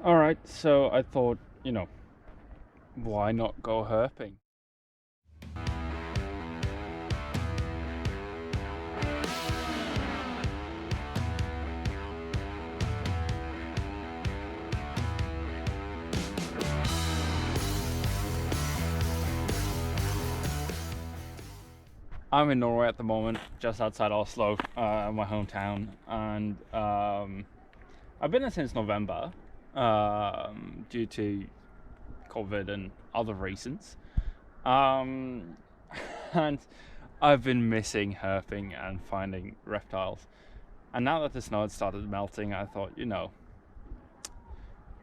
Alright, so I thought, why not go herping? I'm in Norway at the moment, just outside Oslo, my hometown, and I've been here since November due to COVID and other reasons, and I've been missing herping and finding reptiles. And now that the snow had started melting, I thought,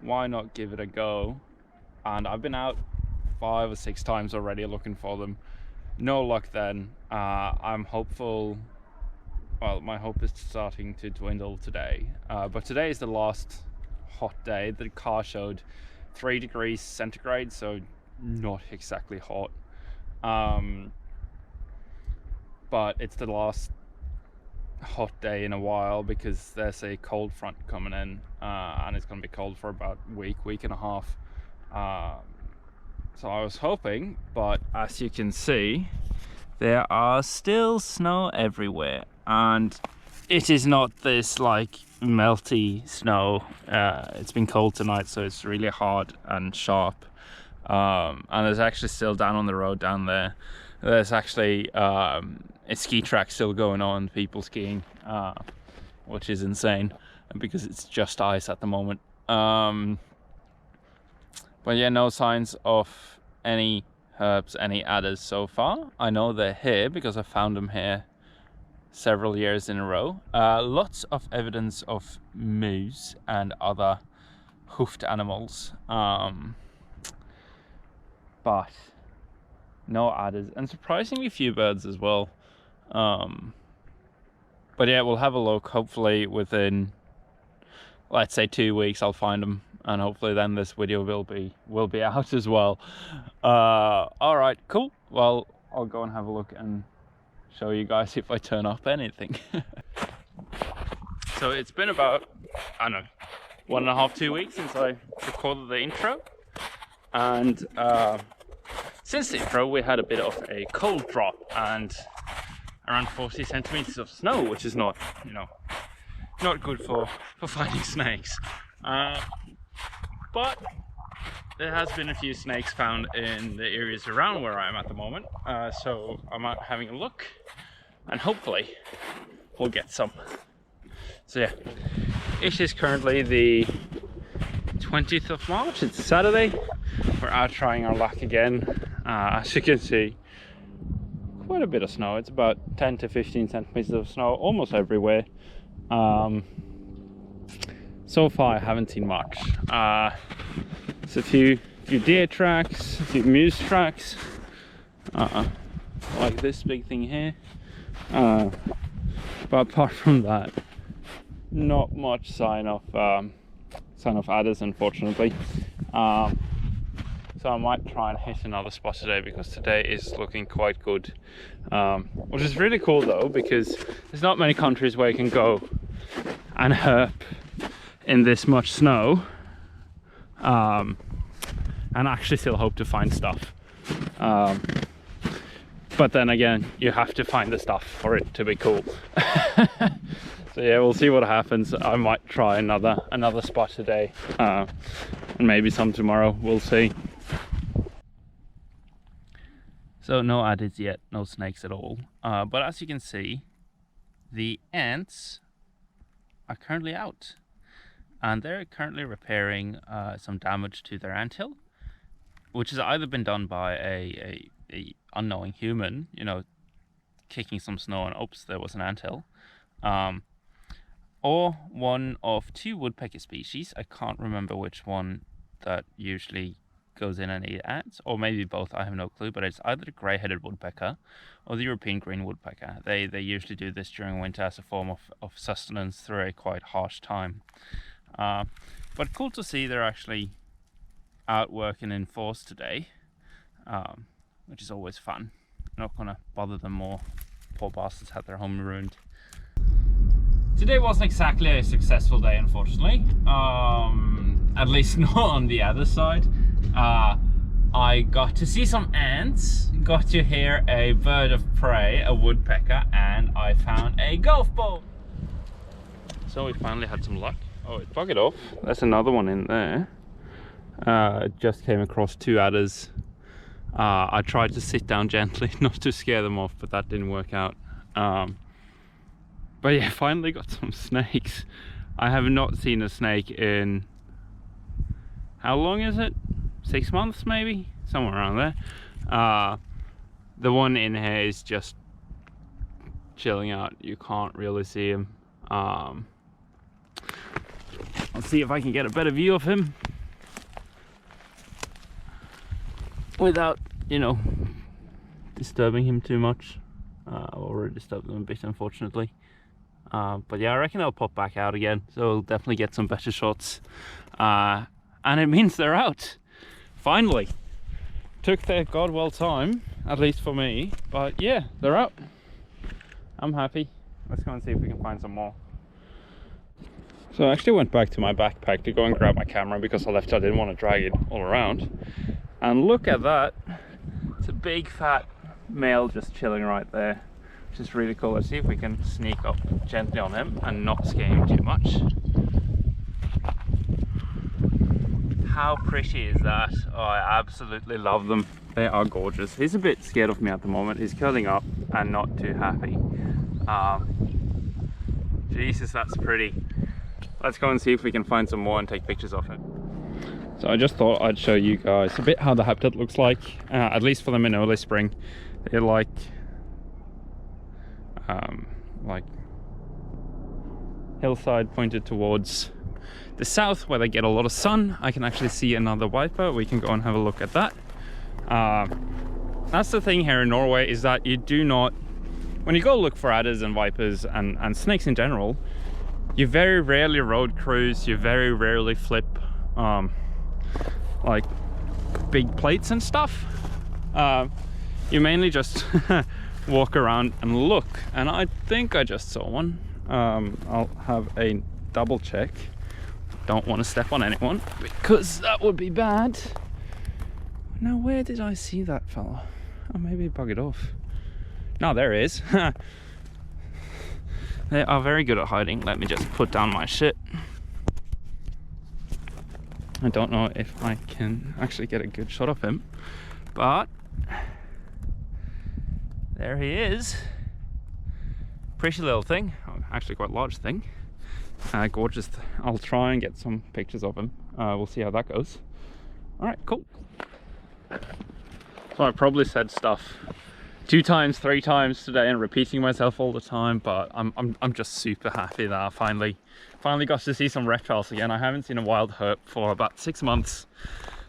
why not give it a go? And I've been out 5 or 6 times already looking for them. No luck then. I'm hopeful. Well, my hope is starting to dwindle today. But today is the last hot day. The car showed 3 degrees centigrade, so not exactly hot. But it's the last hot day in a while because there's a cold front coming in, and it's going to be cold for about a week and a half. So I was hoping, but as you can see, there are still snow everywhere, and it is not this like melty snow. It's been cold tonight, so it's really hard and sharp. And there's actually still down on the road down there, there's actually a ski track still going on, people skiing, which is insane because it's just ice at the moment. But yeah, no signs of any herps, any adders so far. I know they're here because I found them here several years in a row. Lots of evidence of moose and other hoofed animals, but no adders, and surprisingly few birds as well. But yeah, we'll have a look. Hopefully within, let's say, 2 weeks I'll find them, and hopefully then this video will be out as well. All right, cool. Well, I'll go and have a look and show you guys if I turn up anything. So it's been about, I don't know, 1.5 to 2 weeks since I recorded the intro, and since the intro we had a bit of a cold drop and around 40 centimeters of snow, which is not, not good for finding snakes. But there has been a few snakes found in the areas around where I am at the moment, so I'm out having a look, and hopefully we'll get some. So yeah, it is currently the 20th of March, it's Saturday. We're out trying our luck again. As you can see, quite a bit of snow. It's about 10 to 15 centimeters of snow almost everywhere. So far I haven't seen much. There's a few deer tracks, a few moose tracks, like this big thing here. But apart from that, not much sign of adders, unfortunately. So I might try and hit another spot today because today is looking quite good, which is really cool though, because there's not many countries where you can go and herp in this much snow, and actually still hope to find stuff. But then again, you have to find the stuff for it to be cool. So yeah, we'll see what happens. I might try another spot today, and maybe some tomorrow, we'll see. So no adders yet, no snakes at all. But as you can see, the ants are currently out, and they're currently repairing some damage to their anthill, which has either been done by a unknowing human, kicking some snow and oops, there was an anthill, or one of 2 woodpecker species. I can't remember which one that usually goes in and eat ants, or maybe both, I have no clue, but it's either the grey-headed woodpecker or the European green woodpecker. They usually do this during winter as a form of sustenance through a quite harsh time. But cool to see they're actually out working in force today, which is always fun. I'm not gonna bother them more. Poor bastards had their home ruined. Today wasn't exactly a successful day, unfortunately. at least not on the other side. I got to see some ants, got to hear a bird of prey, a woodpecker, and I found a golf ball. So we finally had some luck. Oh, it buggered off. There's another one in there. Just came across 2 adders. I tried to sit down gently not to scare them off, but that didn't work out. But yeah, finally got some snakes. I have not seen a snake in, how long is it? 6 months maybe? Somewhere around there. The one in here is just chilling out. You can't really see him. I'll see if I can get a better view of him without, you know, disturbing him too much. I've already disturbed them a bit, unfortunately. But yeah, I reckon I'll pop back out again, so we'll definitely get some better shots. And it means they're out. Finally. Took their god well time, at least for me, but yeah, they're out. I'm happy. Let's go and see if we can find some more. So I actually went back to my backpack to go and grab my camera because I didn't want to drag it all around. And look at that. It's a big fat male just chilling right there, which is really cool. Let's see if we can sneak up gently on him and not scare him too much. How pretty is that? Oh, I absolutely love them. They are gorgeous. He's a bit scared of me at the moment. He's curling up and not too happy. Jesus, that's pretty. Let's go and see if we can find some more and take pictures of it. So I just thought I'd show you guys a bit how the habitat looks like, at least for them in early spring. They're like hillside pointed towards the south where they get a lot of sun. I can actually see another viper. We can go and have a look at that. That's the thing here in Norway, is that you do not, when you go look for adders and vipers and snakes in general, you very rarely road cruise, you very rarely flip like big plates and stuff. You mainly just walk around and look, and I think I just saw one. I'll have a double check. Don't want to step on anyone because that would be bad. Now, where did I see that fella? Oh, maybe bug it off. No, there he is. They are very good at hiding. Let me just put down my shit. I don't know if I can actually get a good shot of him, but there he is. Pretty little thing. Oh, actually quite large thing. Gorgeous. I'll try and get some pictures of him. We'll see how that goes. All right, cool. So I probably said stuff 2 times, 3 times today and repeating myself all the time, but I'm just super happy that I finally got to see some reptiles again. I haven't seen a wild herp for about 6 months,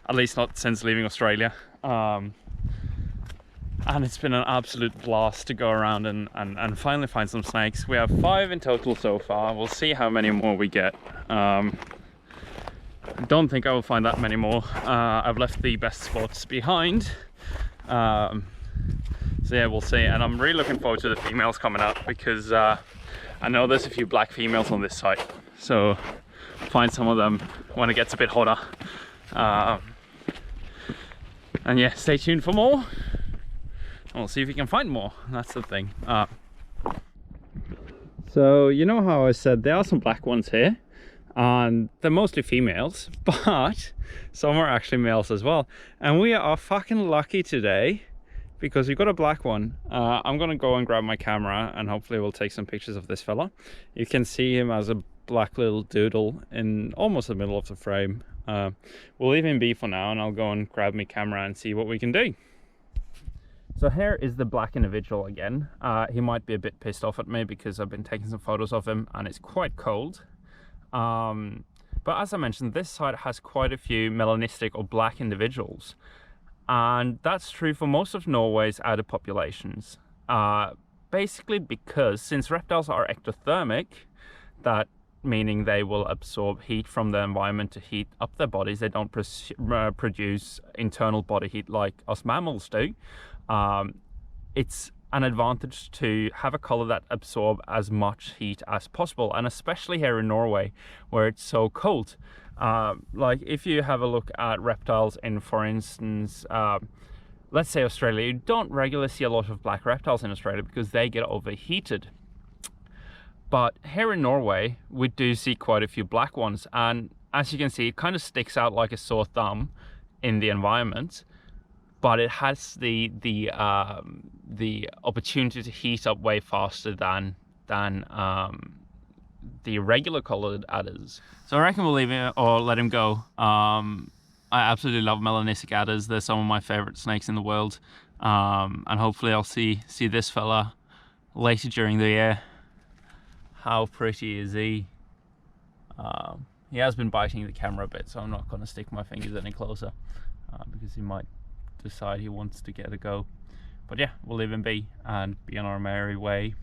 at least not since leaving Australia. And it's been an absolute blast to go around and finally find some snakes. We have 5 in total so far. We'll see how many more we get. I don't think I will find that many more. I've left the best spots behind. So yeah, we'll see. And I'm really looking forward to the females coming out, because I know there's a few black females on this site. So find some of them when it gets a bit hotter. And yeah, stay tuned for more. We'll see if we can find more. That's the thing. So you know how I said there are some black ones here, and they're mostly females, but some are actually males as well. And we are fucking lucky today because we've got a black one. I'm gonna go and grab my camera and hopefully we'll take some pictures of this fella. You can see him as a black little doodle in almost the middle of the frame. We'll leave him be for now, and I'll go and grab my camera and see what we can do. So here is the black individual again. He might be a bit pissed off at me because I've been taking some photos of him and it's quite cold. But as I mentioned, this site has quite a few melanistic or black individuals. And that's true for most of Norway's adder populations. Basically because since reptiles are ectothermic, that meaning they will absorb heat from the environment to heat up their bodies. They don't produce internal body heat like us mammals do. It's an advantage to have a color that absorbs as much heat as possible, and especially here in Norway where it's so cold. Like if you have a look at reptiles in, for instance, let's say Australia, you don't regularly see a lot of black reptiles in Australia because they get overheated. But here in Norway, we do see quite a few black ones, and as you can see, it kind of sticks out like a sore thumb in the environment, but it has the opportunity to heat up way faster than the regular colored adders. So I reckon we'll leave him or let him go. I absolutely love melanistic adders. They're some of my favorite snakes in the world, and hopefully I'll see this fella later during the year. How pretty is he? He has been biting the camera a bit, so I'm not going to stick my fingers any closer because he might decide he wants to get a go. But yeah, we'll leave him be and be on our merry way.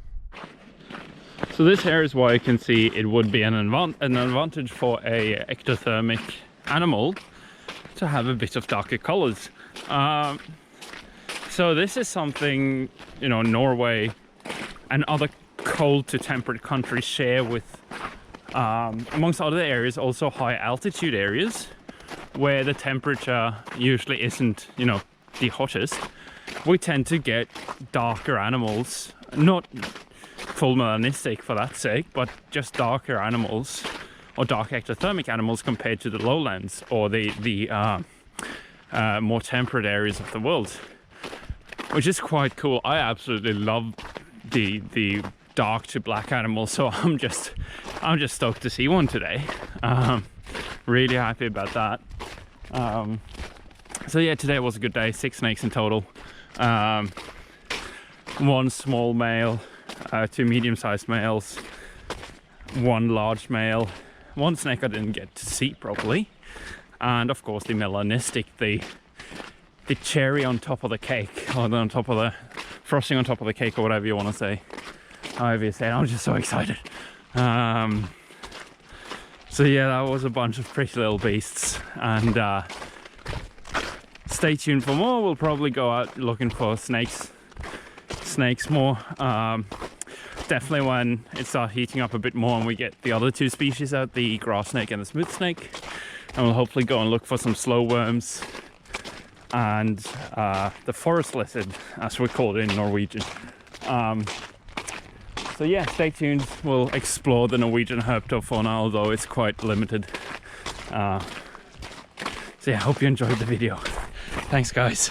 So this here is why I can see it would be an advantage for a ectothermic animal to have a bit of darker colors. So this is something, you know, Norway and other cold to temperate countries share with, amongst other areas, also high altitude areas where the temperature usually isn't, you know, the hottest. We tend to get darker animals, not full melanistic for that sake, but just darker animals or dark ectothermic animals compared to the lowlands or the more temperate areas of the world, which is quite cool. I absolutely love the dark to black animals, so I'm just stoked to see one today. Really happy about that. So yeah, today was a good day. 6 snakes in total. 1 small male, 2 medium-sized males, 1 large male, 1 snake I didn't get to see properly, and of course the melanistic, the cherry on top of the cake, or on top of the frosting on top of the cake, or whatever you want to say. However you say it, I'm just so excited. So yeah, that was a bunch of pretty little beasts, and stay tuned for more. We'll probably go out looking for snakes more. Definitely when it starts heating up a bit more and we get the other 2 species out, the grass snake and the smooth snake, and we'll hopefully go and look for some slow worms and the forest lizard, as we call it in Norwegian. So yeah, stay tuned. We'll explore the Norwegian herptofauna, although it's quite limited. So yeah, hope you enjoyed the video. Thanks guys.